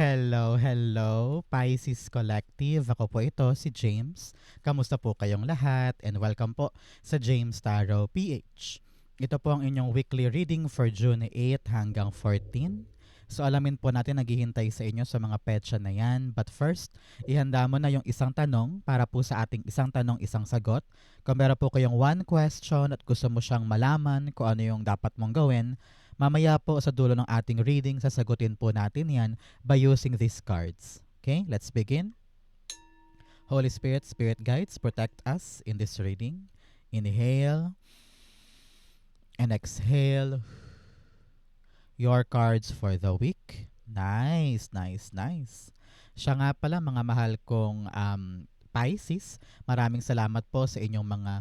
Hello, hello, Pisces Collective. Ako po ito, si James. Kamusta po kayong lahat? And welcome po sa James Tarot PH. Ito po ang inyong weekly reading for June 8 hanggang 14. So alamin po natin naghihintay sa inyo sa mga petsa na yan. But first, ihanda mo na yung isang tanong para po sa ating isang tanong, isang sagot. Kung meron po kayong one question at gusto mo siyang malaman kung ano yung dapat mong gawin, mamaya po sa dulo ng ating reading, sasagutin po natin yan by using these cards. Okay, let's begin. Holy Spirit, Spirit Guides, protect us in this reading. Inhale and exhale your cards for the week. Nice, nice, nice. Siya nga pala mga mahal kong Pisces, maraming salamat po sa inyong mga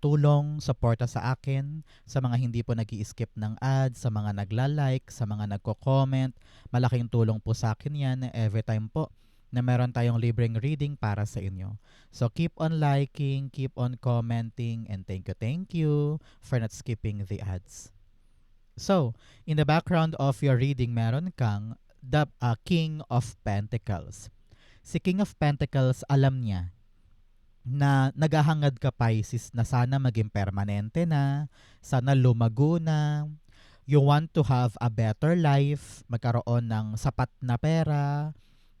tulong, suporta sa akin, sa mga hindi po nag-i-skip ng ads, sa mga nagla-like, sa mga nagko-comment. Malaking tulong po sa akin yan every time po na meron tayong libreng reading para sa inyo. So keep on liking, keep on commenting, and thank you for not skipping the ads. So, in the background of your reading, meron kang the King of Pentacles. Si King of Pentacles, alam niya na naghahangad ka, Pisces, na sana maging permanente na, sana lumago na, you want to have a better life, magkaroon ng sapat na pera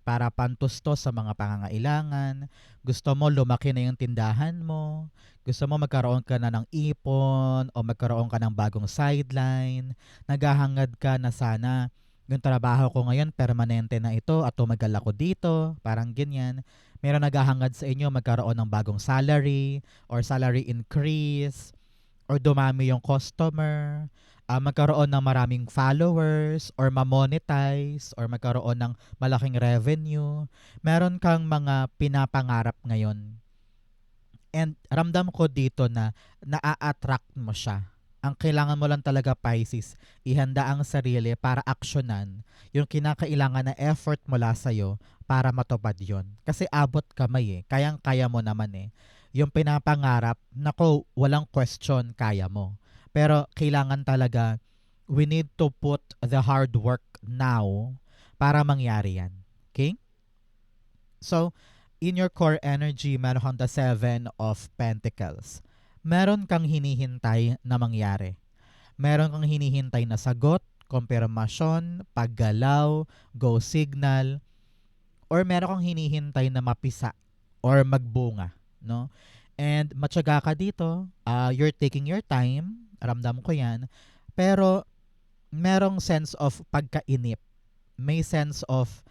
para pantustos sa mga pangangailangan, gusto mo lumaki na yung tindahan mo, gusto mo magkaroon ka na ng ipon o magkaroon ka ng bagong sideline, naghahangad ka na sana yung trabaho ko ngayon permanente na ito at tumagal ako dito, parang ganyan. Meron naghahangad sa inyo magkaroon ng bagong salary or salary increase or dumami yung customer, magkaroon ng maraming followers or ma-monetize or magkaroon ng malaking revenue. Meron kang mga pinapangarap ngayon. And ramdam ko dito na naa-attract mo siya. Ang kailangan mo lang talaga, Pisces, ihanda ang sarili para aksyonan yung kinakailangan na effort mula sa'yo para matupad yon. Kasi abot kamay eh. Kayang-kaya mo naman eh. Yung pinapangarap, nako, walang question, kaya mo. Pero kailangan talaga, we need to put the hard work now para mangyari yan. Okay? So, in your core energy, meron kang the Seven of Pentacles. Meron kang hinihintay na mangyari. Meron kang hinihintay na sagot, konfirmasyon, paggalaw, go signal, or meron kang hinihintay na mapisa or magbunga, no? And matyaga ka dito, you're taking your time, ramdam ko yan, pero merong sense of pagkainip. May sense of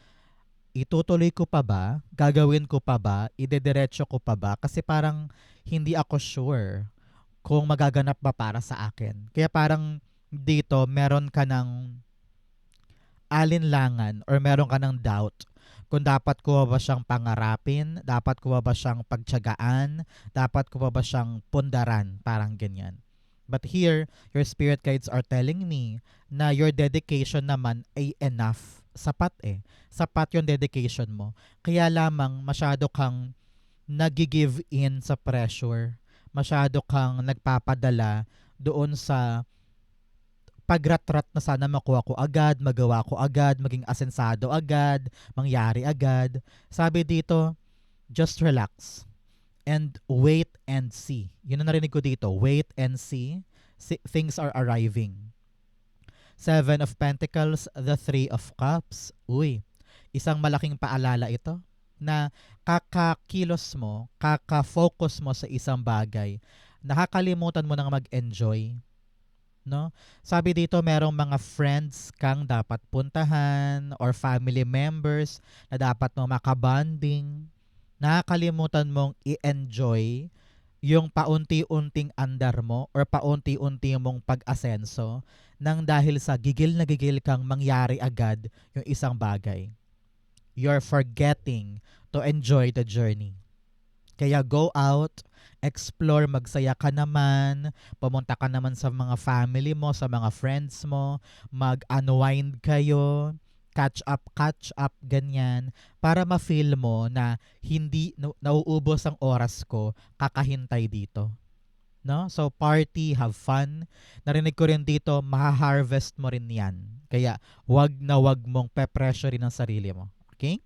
itutuloy ko pa ba? Gagawin ko pa ba? Idediretso ko pa ba? Kasi parang hindi ako sure kung magaganap ba para sa akin. Kaya parang dito meron ka ng alinlangan or meron ka ng doubt kung dapat ko ba siyang pangarapin, dapat ko ba siyang pagtiyagaan, dapat ko ba siyang pundaran, parang ganyan. But here, your spirit guides are telling me na your dedication naman ay enough. Sapat eh. Sapat yung dedication mo. Kaya lamang masyado kang nag-give in sa pressure. Masyado kang nagpapadala doon sa pagratrat na sana makuha ko agad, magawa ko agad, maging asensado agad, mangyari agad. Sabi dito, just relax and wait and see. Yun ang narinig ko dito, wait and see. Things are arriving. Seven of Pentacles, the Three of Cups. Uy, isang malaking paalala ito na kakakilos mo, kaka-focus mo sa isang bagay, nakakalimutan mo nang mag-enjoy. No? Sabi dito merong mga friends kang dapat puntahan or family members na dapat mo makabanding. Nakakalimutan mong i-enjoy yung paunti-unting andar mo or paunti-unti mong pag-asenso nang dahil sa gigil na gigil kang mangyari agad yung isang bagay. You're forgetting to enjoy the journey. Kaya go out, explore, magsaya ka naman, pumunta ka naman sa mga family mo, sa mga friends mo, mag-unwind kayo, catch up, ganyan, para ma-feel mo na hindi nauubos ang oras ko kakahintay dito. No? So party, have fun. Narinig ko rin dito, maha-harvest mo rin yan. Kaya wag na wag mong pe-pressure rin ang sarili mo. Okay?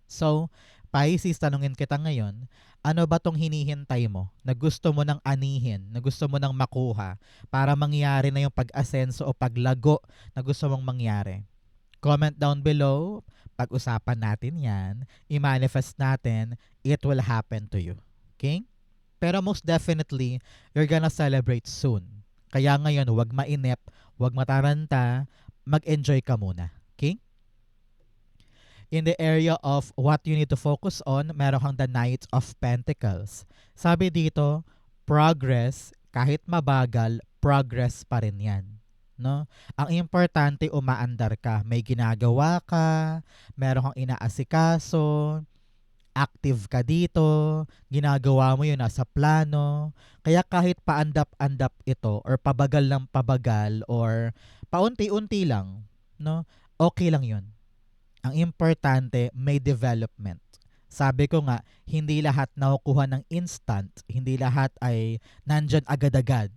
So, Pisces, tanungin kita ngayon, ano ba tong hinihintay mo na gusto mo nang anihin, na gusto mo nang makuha para mangyari na yung pag-asenso o paglago na gusto mong mangyari? Comment down below, pag-usapan natin yan, i-manifest natin, it will happen to you. Okay? Pero most definitely, you're gonna celebrate soon. Kaya ngayon, wag mainip, wag mataranta, mag-enjoy ka muna. Okay? In the area of what you need to focus on, meron kang the Knight of Pentacles. Sabi dito, progress, kahit mabagal, progress pa rin yan. No? Ang importante, umaandar ka. May ginagawa ka, meron kang inaasikaso, active ka dito, ginagawa mo yun, nasa plano. Kaya kahit paandap-andap ito, or pabagal ng pabagal, or paunti-unti lang, no? Okay lang yun. Ang importante, may development. Sabi ko nga, hindi lahat nakukuha ng instant, hindi lahat ay nandyan agad-agad.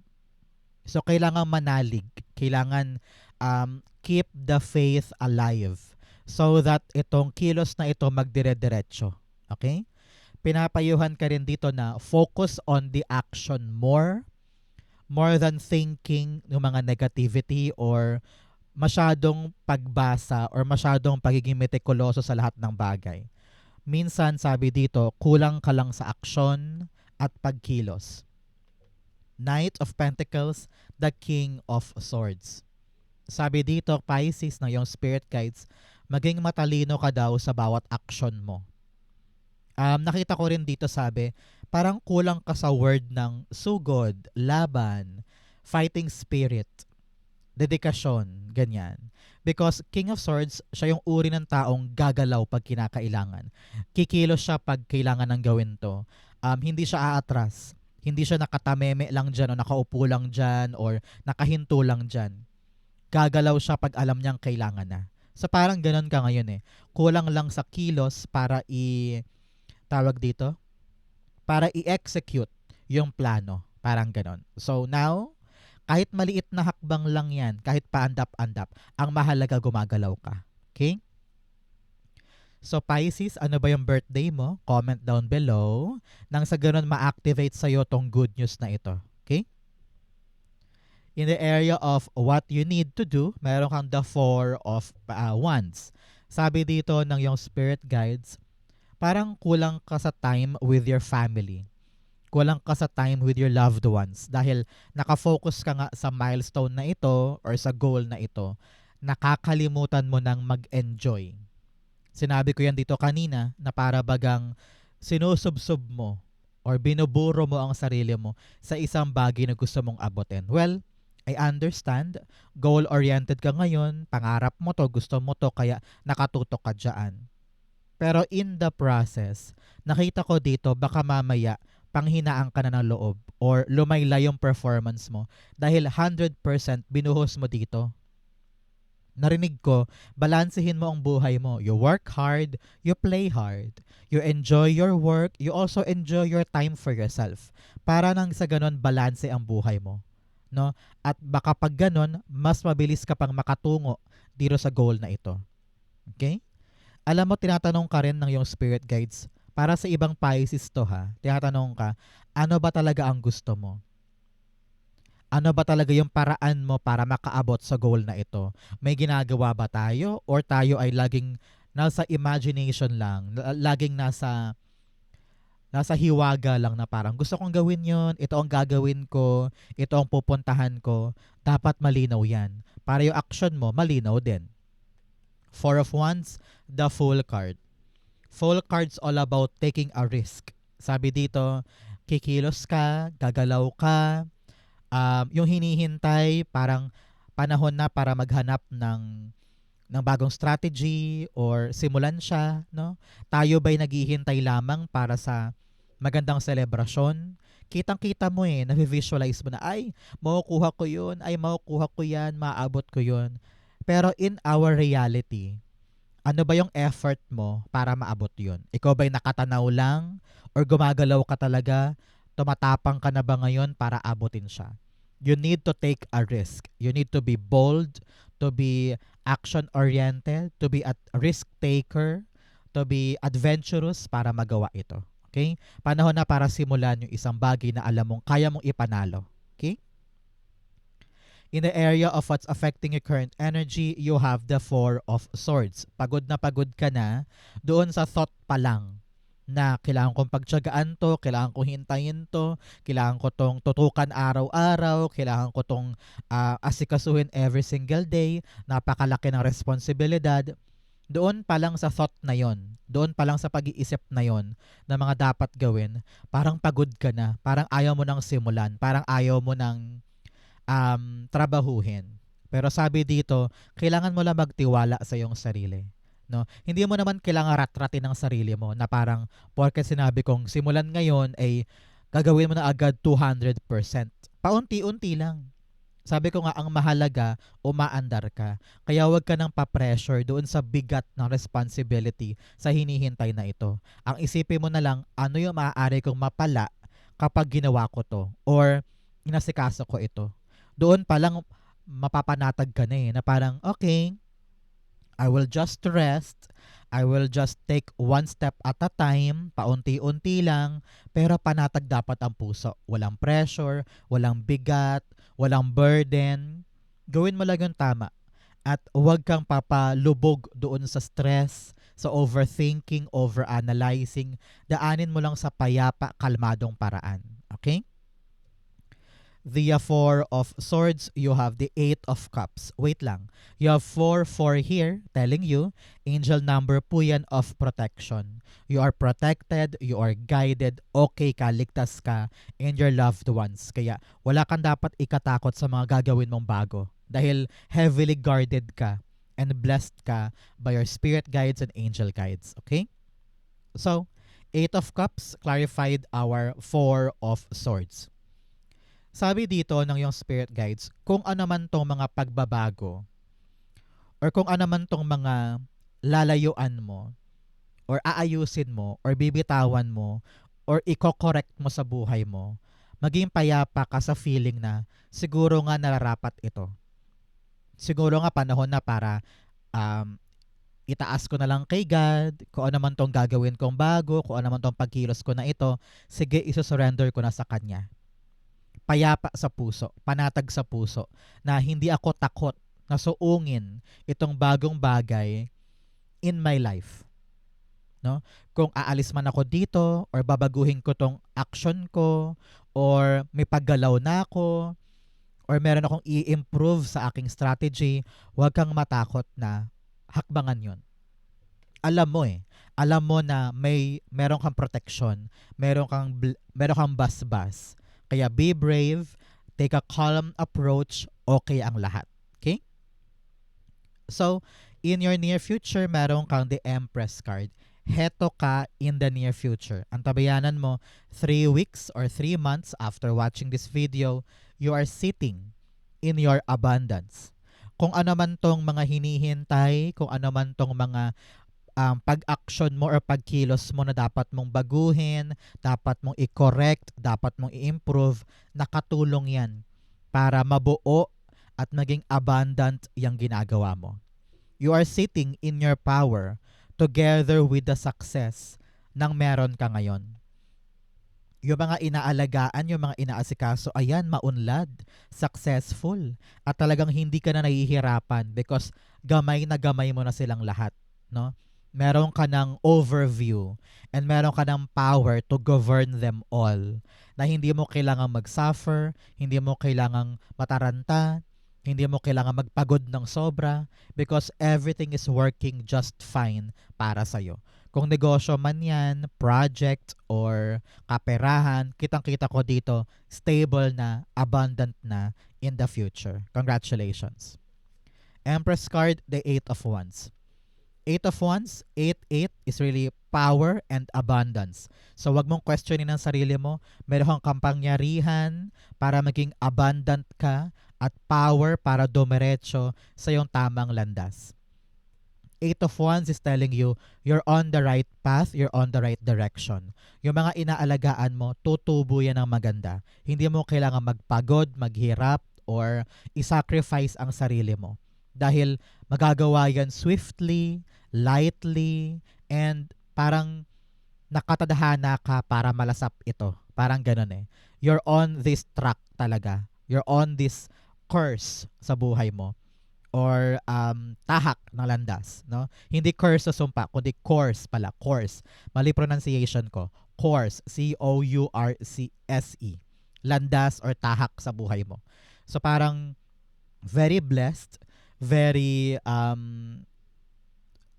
So, kailangan manalig. Kailangan keep the faith alive so that itong kilos na ito magdire-diretso. Okay? Pinapayuhan ka rin dito na focus on the action more than thinking ng mga negativity or masyadong pagbasa or masyadong pagiging metikuloso sa lahat ng bagay. Minsan, sabi dito, kulang ka lang sa aksyon at pagkilos. Knight of Pentacles, the King of Swords. Sabi dito, Pisces, na yung spirit guides, maging matalino ka daw sa bawat action mo. Nakita ko rin dito, sabi, parang kulang ka sa word ng sugod, laban, fighting spirit, dedikasyon, ganyan. Because King of Swords, siya yung uri ng taong gagalaw pag kinakailangan. Kikilos siya pag kailangan ng gawin to. Hindi siya aatras. Hindi siya nakatameme lang dyan o nakaupo lang dyan or nakahinto lang dyan. Gagalaw siya pag alam niyang kailangan na. So parang ganun ka ngayon eh. Kulang lang sa kilos para tawag dito, para i-execute yung plano. Parang ganun. So now, kahit maliit na hakbang lang yan, kahit paandap-andap, ang mahalaga gumagalaw ka. Okay? So Pisces, ano ba yung birthday mo? Comment down below. Nang sa ganun ma-activate sa'yo tong good news na ito. Okay? In the area of what you need to do, meron kang the Four of Wands. Sabi dito ng yung spirit guides, parang kulang ka sa time with your family. Kulang ka sa time with your loved ones dahil nakafocus ka nga sa milestone na ito or sa goal na ito, nakakalimutan mo nang mag-enjoy. Sinabi ko yan dito kanina na para bagang sinusubsob mo or binuburo mo ang sarili mo sa isang bagay na gusto mong abutin. Well, I understand, goal-oriented ka ngayon, pangarap mo to, gusto mo to, kaya nakatutok ka dyan. Pero in the process, nakita ko dito baka mamaya panghinaan ka na ng loob or lumaylay yung performance mo dahil 100% binuhos mo dito. Narinig ko, balansehin mo ang buhay mo. You work hard, you play hard. You enjoy your work, you also enjoy your time for yourself. Para nang sa ganon, balanse ang buhay mo. No? At baka pag ganon, mas mabilis ka pang makatungo dito sa goal na ito. Okay? Alam mo, tinatanong ka rin ng yung spirit guides, para sa ibang Pisces to ha, tinatanong ka, ano ba talaga ang gusto mo? Ano ba talaga yung paraan mo para makaabot sa goal na ito? May ginagawa ba tayo? Or tayo ay laging nasa imagination lang? Laging nasa hiwaga lang na parang gusto kong gawin yon, ito ang gagawin ko, ito ang pupuntahan ko. Dapat malinaw yan. Para yung action mo, malinaw din. Four of Wands, the Fool card. Fool card's all about taking a risk. Sabi dito, kikilos ka, gagalaw ka, yung hinihintay, parang panahon na para maghanap ng bagong strategy or simulan siya. No? Tayo ba'y naghihintay lamang para sa magandang selebrasyon? Kitang-kita mo na-visualize mo na, ay, makukuha ko yun, ay, makukuha ko yan, maabot ko yun. Pero in our reality, ano ba yung effort mo para maabot yun? Ikaw ba'y nakatanaw lang or gumagalaw ka talaga Tumatapang ka na ba ngayon para abutin siya? You need to take a risk. You need to be bold, to be action-oriented, to be a risk-taker, to be adventurous para magawa ito. Okay? Panahon na para simulan yung isang bagay na alam mong kaya mong ipanalo. Okay? In the area of what's affecting your current energy, you have the Four of Swords. Pagod na pagod ka na doon sa thought pa lang na kailangan kong pagtiyagaan to, kailangan kong hintayin to, kailangan ko tong tutukan araw-araw, kailangan ko tong asikasuhin every single day, napakalaki ng responsibilidad. Doon pa lang sa thought na yon, doon pa lang sa pag-iisip na yon na mga dapat gawin, parang pagod ka na, parang ayaw mo nang simulan, parang ayaw mo nang trabahuhin. Pero sabi dito, kailangan mo lang magtiwala sa iyong sarili. No? Hindi mo naman kailangan rat-ratin ng sarili mo na parang porke sinabi kong simulan ngayon ay gagawin mo na agad 200%. Paunti-unti lang. Sabi ko nga, ang mahalaga, umaandar ka. Kaya huwag ka nang pa-pressure doon sa bigat ng responsibility sa hinihintay na ito. Ang isipin mo na lang, ano yung maaari kong mapala kapag ginawa ko to or inasikaso ko ito. Doon pa lang mapapanatag ka na na parang, okay, I will just rest. I will just take one step at a time, paunti-unti lang, pero panatag dapat ang puso. Walang pressure, walang bigat, walang burden. Gawin mo lang yung tama. At huwag kang papalubog doon sa stress, sa overthinking, overanalyzing. Daanin mo lang sa payapa, kalmadong paraan. Okay? The Four of Swords, you have the Eight of Cups. Wait lang. You have 4 here telling you, angel number po yan of protection. You are protected, you are guided, okay ka, ligtas ka, and your loved ones. Kaya wala kang dapat ikatakot sa mga gagawin mong bago. Dahil heavily guarded ka and blessed ka by your spirit guides and angel guides. Okay? So, Eight of Cups clarified our 4 of Swords. Sabi dito ng yung spirit guides, kung ano man tong mga pagbabago or kung ano man tong mga lalayuan mo or aayusin mo or bibitawan mo or i-correct mo sa buhay mo, maging payapa ka sa feeling na siguro nga nararapat ito. Siguro nga panahon na para itaas ko na lang kay God, kung ano man tong gagawin kong bago, kung ano man tong pagkilos ko na ito, sige, iso-surrender ko na sa Kanya. Payapa sa puso, panatag sa puso, na hindi ako takot na suungin itong bagong bagay in my life. No? Kung aalis man ako dito or babaguhin ko tong action ko or may paggalaw na ako or meron akong i-improve sa aking strategy, huwag kang matakot na hakbangan yon. Alam mo alam mo na meron kang protection, meron kang basbas. Kaya be brave, take a calm approach, okay ang lahat. Okay? So, in your near future, meron kang the Empress card. Heto ka in the near future. Ang tabayanan mo, 3 weeks or 3 months after watching this video, you are sitting in your abundance. Kung ano man tong mga hinihintay, kung ano man tong mga pag-action mo or pagkilos mo na dapat mong baguhin, dapat mong i-correct, dapat mong i-improve, nakatulong yan para mabuo at maging abundant yung ginagawa mo. You are sitting in your power together with the success ng meron ka ngayon. Yung mga inaalagaan, yung mga inaasikaso, ayan, maunlad, successful, at talagang hindi ka na nahihirapan because gamay na gamay mo na silang lahat, no? Meron ka ng overview and meron ka ng power to govern them all. Na hindi mo kailangang mag-suffer, hindi mo kailangang mataranta, hindi mo kailangang magpagod ng sobra because everything is working just fine para sa'yo. Kung negosyo man yan, project, or kaperahan, kitang-kita ko dito, stable na, abundant na in the future. Congratulations. Empress card, the 8 of Wands. 8 of Wands, 8 is really power and abundance. So wag mong questionin ang sarili mo. Meron kang kapangyarihan para maging abundant ka at power para dumiretso sa iyong tamang landas. Eight of Wands is telling you, you're on the right path, you're on the right direction. Yung mga inaalagaan mo, tutubo yan ng maganda. Hindi mo kailangan magpagod, maghirap, or isacrifice ang sarili mo. Dahil magagawa yan swiftly, lightly, and parang nakatadhana ka para malasap ito. Parang ganun eh. You're on this track talaga. You're on this course sa buhay mo or tahak ng landas, no? Hindi curse sa sumpa, kundi course pala, course. Mali pronunciation ko. Course, C-O-U-R-C-S-E. Landas or tahak sa buhay mo. So parang very blessed, very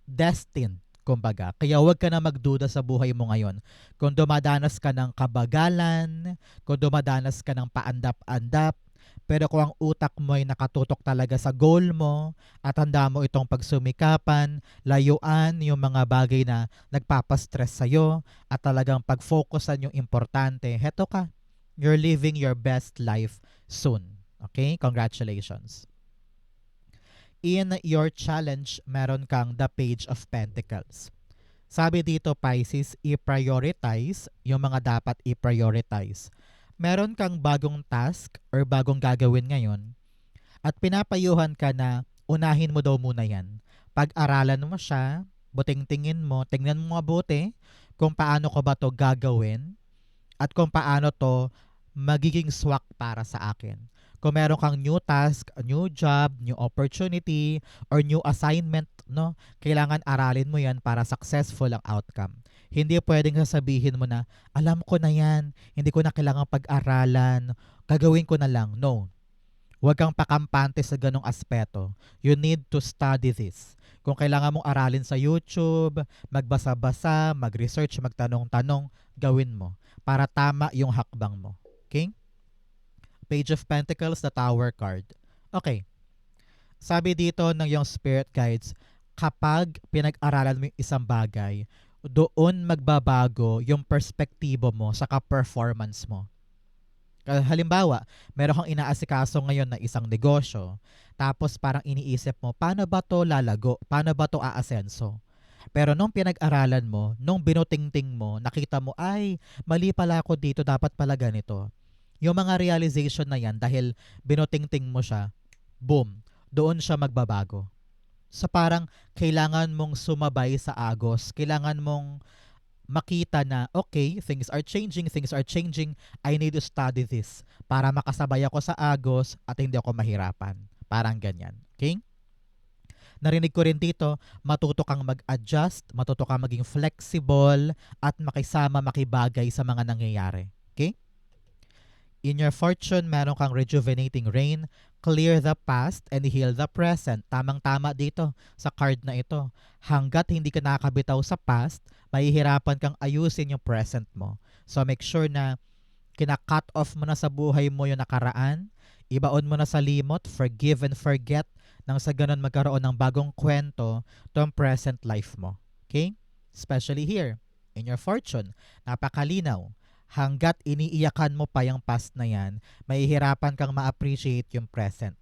destined, kumbaga. Kaya huwag ka na magduda sa buhay mo ngayon. Kung dumadanas ka ng kabagalan, kung dumadanas ka ng paandap-andap, pero kung ang utak mo ay nakatutok talaga sa goal mo at handa mo itong pagsumikapan, layuan yung mga bagay na nagpapastress sa'yo at talagang pag-focusan yung importante, heto ka. You're living your best life soon. Okay? Congratulations. In your challenge, meron kang the Page of Pentacles. Sabi dito, Pisces, i-prioritize yung mga dapat i-prioritize. Meron kang bagong task or bagong gagawin ngayon at pinapayuhan ka na unahin mo daw muna yan. Pag-aralan mo siya, buting-tingin mo, tingnan mo mabuti kung paano ko ba to gagawin at kung paano to magiging swak para sa akin. Kung meron kang new task, new job, new opportunity, or new assignment, no, kailangan aralin mo yan para successful ang outcome. Hindi pwedeng sasabihin mo na, alam ko na yan, hindi ko na kailangan pag-aralan, gagawin ko na lang. No. Huwag kang pakampante sa ganong aspeto. You need to study this. Kung kailangan mong aralin sa YouTube, magbasa-basa, mag-research, magtanong-tanong, gawin mo para tama yung hakbang mo. Okay? Page of Pentacles, the Tower card. Okay. Sabi dito ng yung spirit guides, kapag pinag-aralan mo yung isang bagay, doon magbabago yung perspektibo mo sa ka-performance mo. Halimbawa, meron kang inaasikaso ngayon na isang negosyo, tapos parang iniisip mo, paano ba to lalago? Paano ba to aasenso? Pero nung pinag-aralan mo, nung binutingting mo, nakita mo, ay, mali pala ako dito, dapat pala ganito. Yung mga realization na yan, dahil binutingting mo siya, boom, doon siya magbabago. So parang kailangan mong sumabay sa agos, kailangan mong makita na, okay, things are changing, I need to study this para makasabay ako sa agos at hindi ako mahirapan. Parang ganyan. Okay? Narinig ko rin dito, matuto kang mag-adjust, matuto kang maging flexible at makisama, makibagay sa mga nangyayari. Okay? In your fortune, meron kang rejuvenating rain, clear the past and heal the present. Tamang-tama dito sa card na ito. Hanggat hindi ka nakakabitaw sa past, mahihirapan kang ayusin yung present mo. So make sure na kina-cut off mo na sa buhay mo yung nakaraan, ibaon mo na sa limot, forgive and forget, nang sa ganun magkaroon ng bagong kwento tong present life mo. Okay? Especially here, in your fortune, napakalinaw. Hanggat iniiyakan mo pa yung past na yan, mahihirapan kang ma-appreciate yung present.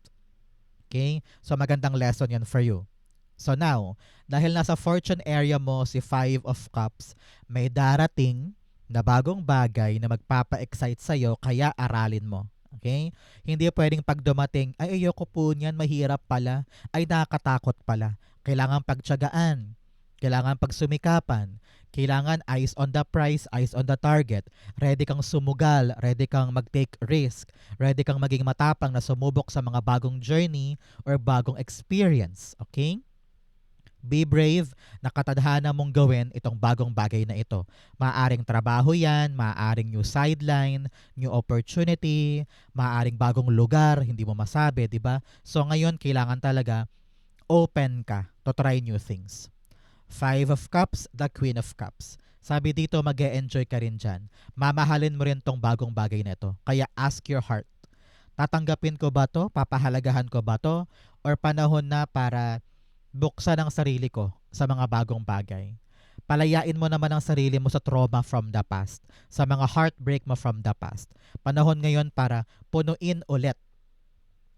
Okay? So magandang lesson yan for you. So now, dahil nasa fortune area mo si Five of Cups, may darating na bagong bagay na magpapa-excite sa'yo, kaya aralin mo. Okay? Hindi pwedeng pag dumating, ay ayoko po niyan, mahirap pala, ay nakakatakot pala. Kailangan pagtiyagaan, kailangan pagsumikapan, kailangan eyes on the prize, eyes on the target. Ready kang sumugal, ready kang mag-take risk, ready kang maging matapang na sumubok sa mga bagong journey or bagong experience. Okay? Be brave, nakatadhana mong gawin itong bagong bagay na ito. Maaring trabaho yan, maaring new sideline, new opportunity, maaring bagong lugar, hindi mo masabi, di ba? So ngayon, kailangan talaga open ka to try new things. Five of Cups, the Queen of Cups. Sabi dito, mag-e-enjoy ka rin dyan. Mamahalin mo rin tong bagong bagay na ito. Kaya ask your heart. Tatanggapin ko ba to? Papahalagahan ko ba to? Or panahon na para buksan ang sarili ko sa mga bagong bagay? Palayain mo naman ang sarili mo sa trauma from the past, sa mga heartbreak mo from the past. Panahon ngayon para punuin ulit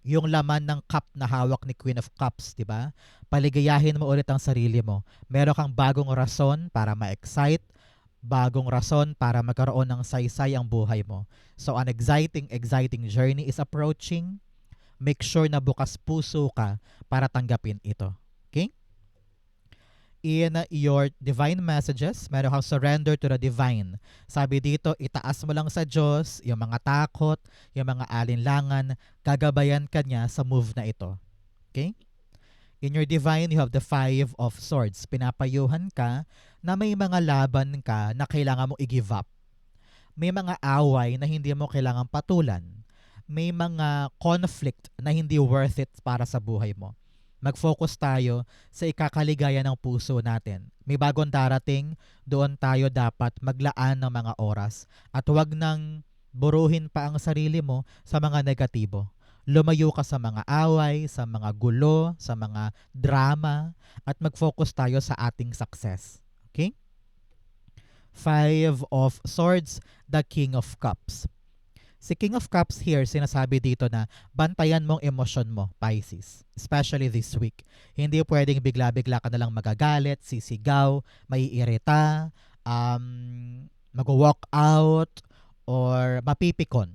yung laman ng cup na hawak ni Queen of Cups, di ba? Paligayahin mo ulit ang sarili mo. Meron kang bagong rason para ma-excite, bagong rason para magkaroon ng saysay ang buhay mo. So an exciting journey is approaching. Make sure na bukas puso ka para tanggapin ito. Okay? In your divine messages, meron kang surrender to the divine. Sabi dito, itaas mo lang sa Diyos yung mga takot, yung mga alinlangan, gagabayan ka niya sa move na ito. Okay? In your divine, you have the Five of Swords. Pinapayuhan ka na may mga laban ka na kailangan mo i-give up. May mga away na hindi mo kailangan patulan. May mga conflict na hindi worth it para sa buhay mo. Mag-focus tayo sa ikakaligaya ng puso natin. May bagong darating, doon tayo dapat maglaan ng mga oras. At huwag nang buruhin pa ang sarili mo sa mga negatibo. Lumayo ka sa mga away, sa mga gulo, sa mga drama, at mag-focus tayo sa ating success. Okay? Five of Swords, the King of Cups. Si King of Cups here, sinasabi dito na bantayan mong emosyon mo, Pisces. Especially this week. Hindi pwedeng bigla-bigla ka nalang magagalit, sisigaw, maiirita, mag-walk out, or mapipikon.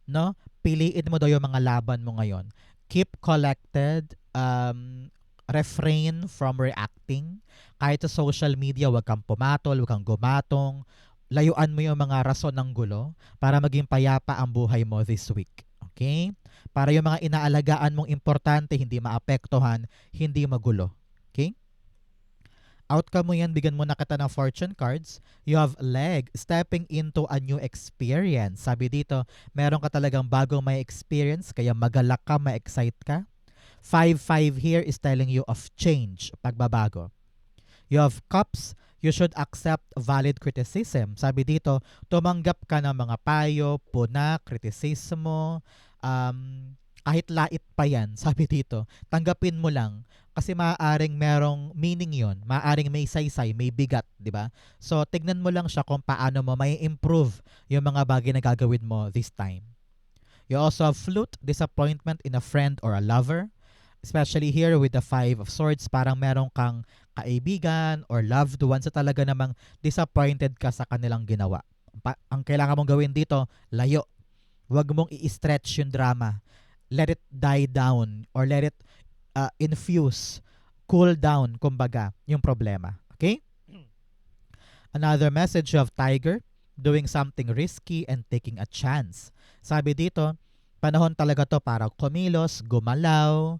No? Piliin mo daw yung mga laban mo ngayon. Keep collected, refrain from reacting. Kahit sa social media, wag kang pumatol, wag kang gumatong. Layuan mo yung mga rason ng gulo para maging payapa ang buhay mo this week. Okay? Para yung mga inaalagaan mong importante hindi maapektuhan, hindi magulo. Okay? Outcome mo yan, bigyan mo na kita ng fortune cards. You have leg, stepping into a new experience. Sabi dito, meron ka talagang bagong may experience, kaya magalak ka, ma-excite ka. 5-5 here is telling you of change, pagbabago. You have cups, you should accept valid criticism. Sabi dito, tumanggap ka ng mga payo, puna, kritisismo, kahit lait pa yan, sabi dito, tanggapin mo lang kasi maaaring merong meaning yon, maaaring may saysay, may bigat, di ba? So, tignan mo lang siya kung paano mo may improve yung mga bagay na gagawin mo this time. You also have flute, disappointment in a friend or a lover. Especially here with the Five of Swords, parang meron kang kaibigan or loved ones sa talaga namang disappointed ka sa kanilang ginawa. Ang kailangan mong gawin dito, layo. Huwag mong i-stretch yung drama. Let it die down or let it infuse, cool down, kumbaga, yung problema. Okay? Another message of Tiger, doing something risky and taking a chance. Sabi dito, panahon talaga to para kumilos, gumalaw,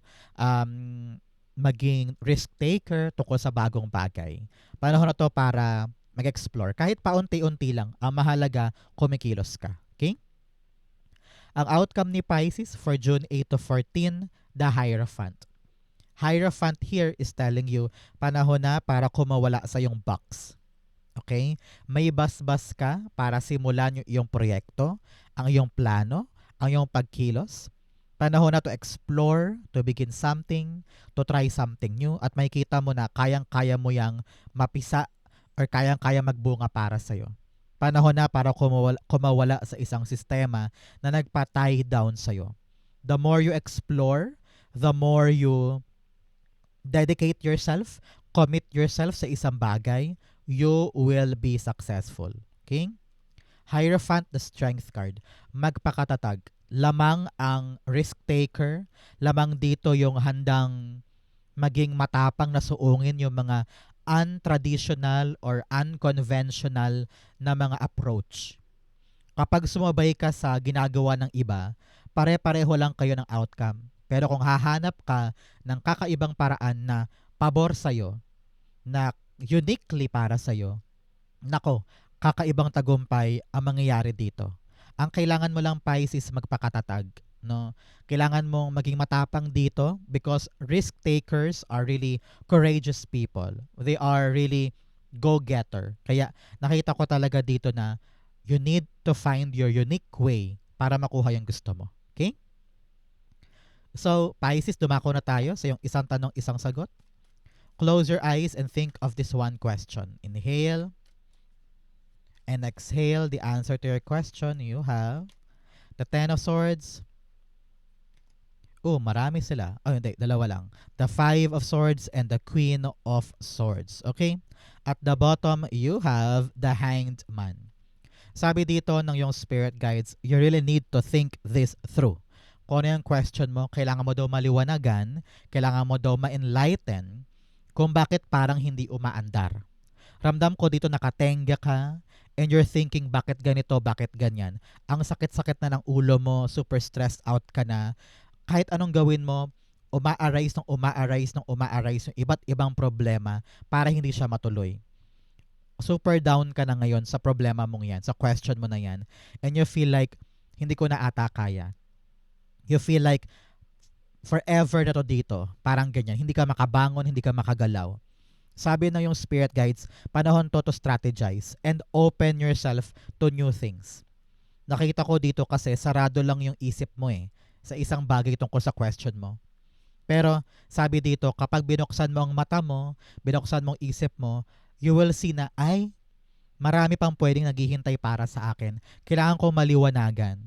maging risk taker tungkol sa bagong bagay. Panahon na to para mag-explore. Kahit paunti-unti lang, ang mahalaga, kumikilos ka. Okay? Ang outcome ni Pisces for June 8 to 14, the Hierophant. Hierophant here is telling you, panahon na para kumawala sa yung box. Okay? May basbas ka para simulan yung iyong proyekto, ang iyong plano, ang iyong pagkilos. Panahon na to explore, to begin something, to try something new, at makikita mo na kayang-kaya mo yang mapisa or kayang-kaya magbunga para sa'yo. Panahon na para kumawala sa isang sistema na nagpa-tie down sa'yo. The more you explore, the more you dedicate yourself, commit yourself sa isang bagay, you will be successful. Okay? Hierophant, the strength card. Magpakatatag. Lamang ang risk taker. Lamang dito yung handang maging matapang na suungin yung mga untraditional or unconventional na mga approach. Kapag sumabay ka sa ginagawa ng iba, pare-pareho lang kayo ng outcome. Pero kung hahanap ka ng kakaibang paraan na pabor sa'yo, na uniquely para sa'yo, nako, kakaibang tagumpay ang mangyayari dito. Ang kailangan mo lang, Pisces, magpakatatag. No? Kailangan mong maging matapang dito because risk takers are really courageous people. They are really go-getter. Kaya nakita ko talaga dito na you need to find your unique way para makuha yung gusto mo. Okay? So, Pisces, dumako na tayo sa yung isang tanong, isang sagot. Close your eyes and think of this one question. Inhale and exhale the answer to your question. You have the Ten of Swords, Oh, marami sila. Oh, hindi, dalawa lang. The Five of Swords and the Queen of Swords. Okay? At the bottom, you have the Hanged Man. Sabi dito ng yung spirit guides, you really need to think this through. Kung ano yung question mo, kailangan mo daw maliwanagan, kailangan mo daw ma-enlighten kung bakit parang hindi umaandar. Ramdam ko dito nakatenga ka and you're thinking bakit ganito, bakit ganyan. Ang sakit-sakit na ng ulo mo, super stressed out ka na. Kahit anong gawin mo, uma-arise yung iba't ibang problema para hindi siya matuloy. Super down ka na ngayon sa problema mong yan, sa question mo na yan. And you feel like, hindi ko na ata kaya. You feel like, forever na to dito. Parang ganyan. Hindi ka makabangon, hindi ka makagalaw. Sabi na yung spirit guides, panahon to strategize and open yourself to new things. Nakita ko dito kasi sarado lang yung isip mo sa isang bagay tungkol sa question mo. Pero sabi dito, kapag binuksan mo ang mata mo, binuksan mo ang isip mo, you will see na, ay, marami pang pwedeng naghihintay para sa akin. Kailangan ko maliwanagan.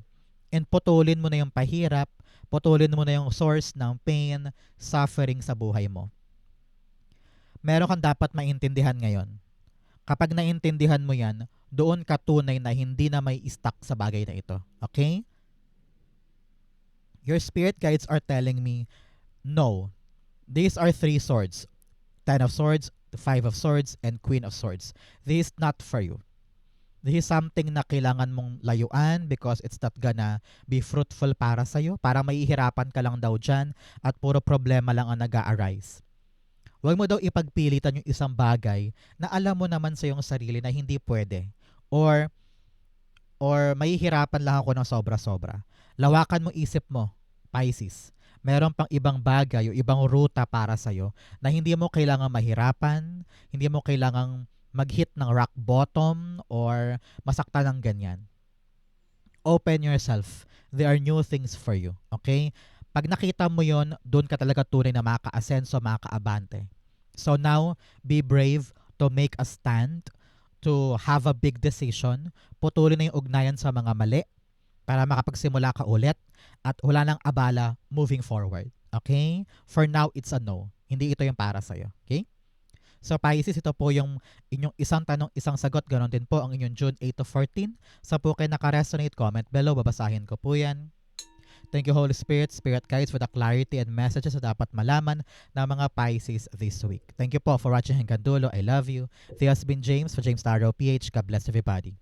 And putulin mo na yung pahirap, putulin mo na yung source ng pain, suffering sa buhay mo. Meron kang dapat maintindihan ngayon. Kapag naintindihan mo yan, doon ka tunay na hindi na may stuck sa bagay na ito. Okay? Your spirit guides are telling me, no, these are 3 swords. 10 of Swords, the 5 of Swords, and Queen of Swords. This is not for you. This is something na kailangan mong layuan because it's not gonna be fruitful para sa'yo. Parang mahihirapan ka lang daw dyan at puro problema lang ang nag-a-arise. Huwag mo daw ipagpilitan yung isang bagay na alam mo naman sa iyong sarili na hindi pwede. Or mahihirapan lang ako ng sobra-sobra. Lawakan mo isip mo, Pisces. Meron pang ibang bagay o ibang ruta para sa'yo na hindi mo kailangang mahirapan, hindi mo kailangang mag-hit ng rock bottom or masaktan ng ganyan. Open yourself. There are new things for you. Okay? Pag nakita mo yon, doon ka talaga tunay na maka-asenso, maka-abante. So now, be brave to make a stand, to have a big decision. Putulin na yung ugnayan sa mga mali para makapagsimula ka ulit at wala nang abala moving forward. Okay? For now, it's a no. Hindi ito yung para sa'yo. Okay? So Pisces, ito po yung inyong isang tanong, isang sagot. Ganon din po ang inyong June 8 to 14. Sa po kayo naka-resonate, comment below. Babasahin ko po yan. Thank you, Holy Spirit, Spirit Guides, for the clarity and messages na dapat malaman ng mga Pisces this week. Thank you po for watching hanggang dulo. I love you. This has been James for James Tarot PH. God bless everybody.